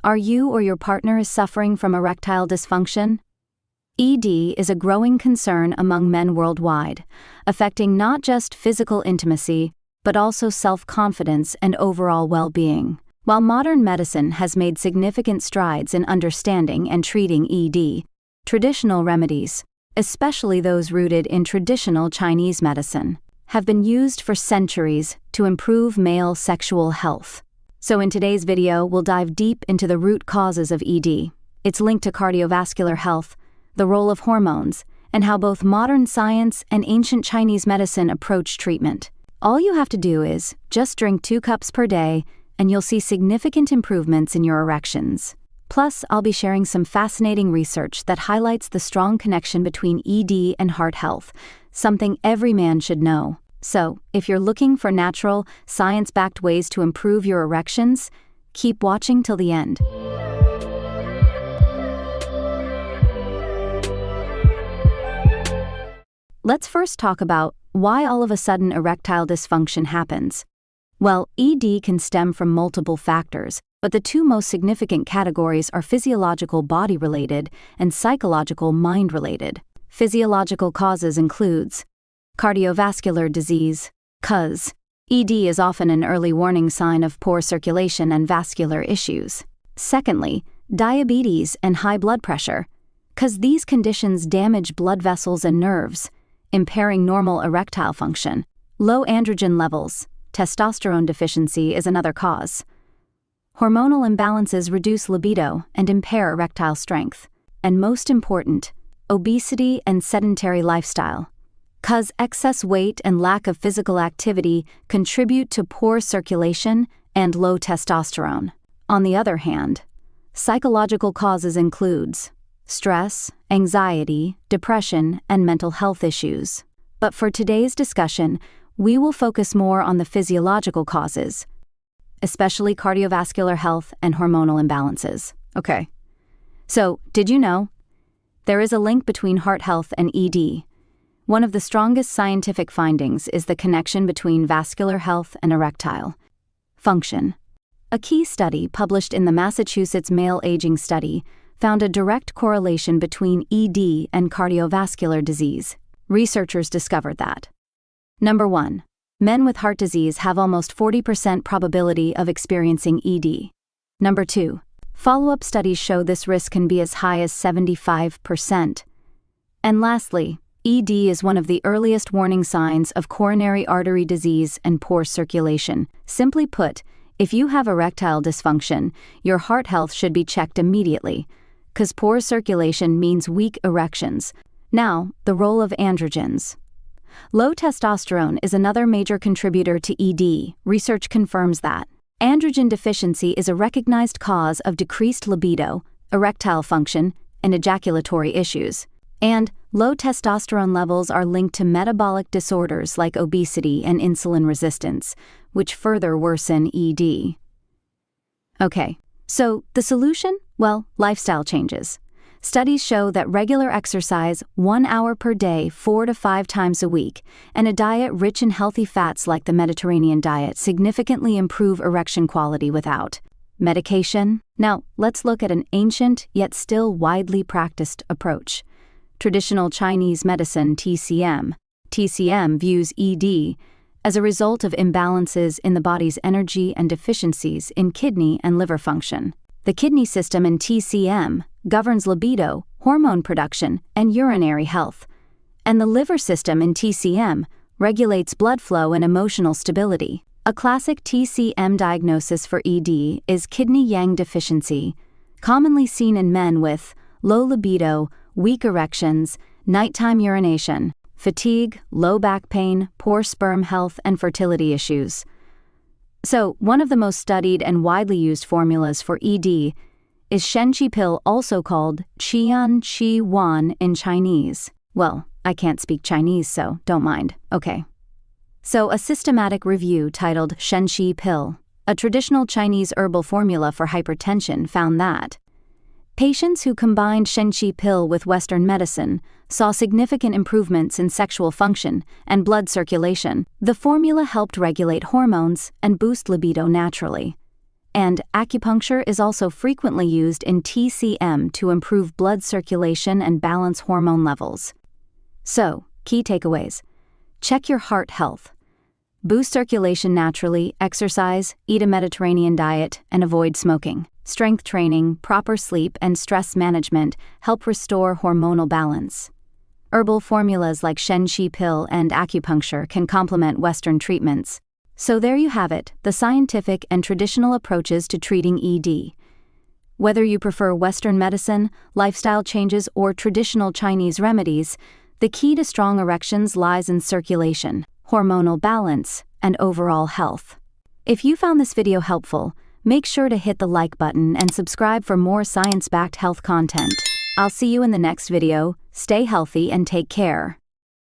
Are you or your partner suffering from erectile dysfunction? ED is a growing concern among men worldwide, affecting not just physical intimacy, but also self-confidence and overall well-being. While modern medicine has made significant strides in understanding and treating ED, traditional remedies, especially those rooted in traditional Chinese medicine, have been used for centuries to improve male sexual health. So in today's video, we'll dive deep into the root causes of ED, its link to cardiovascular health, the role of hormones, and how both modern science and ancient Chinese medicine approach treatment. All you have to do is just drink 2 cups per day, and you'll see significant improvements in your erections. Plus, I'll be sharing some fascinating research that highlights the strong connection between ED and heart health, something every man should know. So, if you're looking for natural, science-backed ways to improve your erections, keep watching till the end. Let's first talk about why all of a sudden erectile dysfunction happens. Well, ED can stem from multiple factors, but the 2 most significant categories are physiological body-related and psychological mind-related. Physiological causes includes cardiovascular disease, cause ED is often an early warning sign of poor circulation and vascular issues. Secondly, diabetes and high blood pressure, cause these conditions damage blood vessels and nerves, impairing normal erectile function. Low androgen levels, testosterone deficiency is another cause. Hormonal imbalances reduce libido and impair erectile strength. And most important, obesity and sedentary lifestyle, cause excess weight and lack of physical activity contribute to poor circulation and low testosterone. On the other hand, psychological causes includes stress, anxiety, depression, and mental health issues. But for today's discussion, we will focus more on the physiological causes, especially cardiovascular health and hormonal imbalances. Okay. So, did you know? There is a link between heart health and ED. One of the strongest scientific findings is the connection between vascular health and erectile function. A key study published in the Massachusetts Male Aging Study found a direct correlation between ED and cardiovascular disease. Researchers discovered that. Number 1. Men with heart disease have almost 40% probability of experiencing ED. Number 2. Follow-up studies show this risk can be as high as 75%. And lastly, ED is one of the earliest warning signs of coronary artery disease and poor circulation. Simply put, if you have erectile dysfunction, your heart health should be checked immediately, because poor circulation means weak erections. Now, the role of androgens. Low testosterone is another major contributor to ED. Research confirms that. Androgen deficiency is a recognized cause of decreased libido, erectile function, and ejaculatory issues. And low testosterone levels are linked to metabolic disorders like obesity and insulin resistance, which further worsen ED. Okay, so the solution? Well, lifestyle changes. Studies show that regular exercise 1 hour per day 4 to 5 times a week and a diet rich in healthy fats like the Mediterranean diet significantly improve erection quality without medication. Now, let's look at an ancient yet still widely practiced approach. Traditional Chinese medicine TCM. TCM views ED as a result of imbalances in the body's energy and deficiencies in kidney and liver function. The kidney system in TCM governs libido, hormone production, and urinary health. And the liver system in TCM regulates blood flow and emotional stability. A classic TCM diagnosis for ED is kidney yang deficiency, commonly seen in men with low libido, weak erections, nighttime urination, fatigue, low back pain, poor sperm health, and fertility issues. So, one of the most studied and widely used formulas for ED is Shenqi Pill, also called Qian Qi Wan in Chinese. Well, I can't speak Chinese, so don't mind. Okay. So, a systematic review titled Shenqi Pill, a traditional Chinese herbal formula for hypertension, found that patients who combined Shenqi Pill with Western medicine saw significant improvements in sexual function and blood circulation. The formula helped regulate hormones and boost libido naturally. And acupuncture is also frequently used in TCM to improve blood circulation and balance hormone levels. So, key takeaways. Check your heart health. Boost circulation naturally, exercise, eat a Mediterranean diet, and avoid smoking. Strength training, proper sleep, and stress management help restore hormonal balance. Herbal formulas like Shenqi Pill and acupuncture can complement Western treatments. So there you have it, the scientific and traditional approaches to treating ED. Whether you prefer Western medicine, lifestyle changes, or traditional Chinese remedies, the key to strong erections lies in circulation, hormonal balance, and overall health. If you found this video helpful, make sure to hit the like button and subscribe for more science-backed health content. I'll see you in the next video. Stay healthy and take care.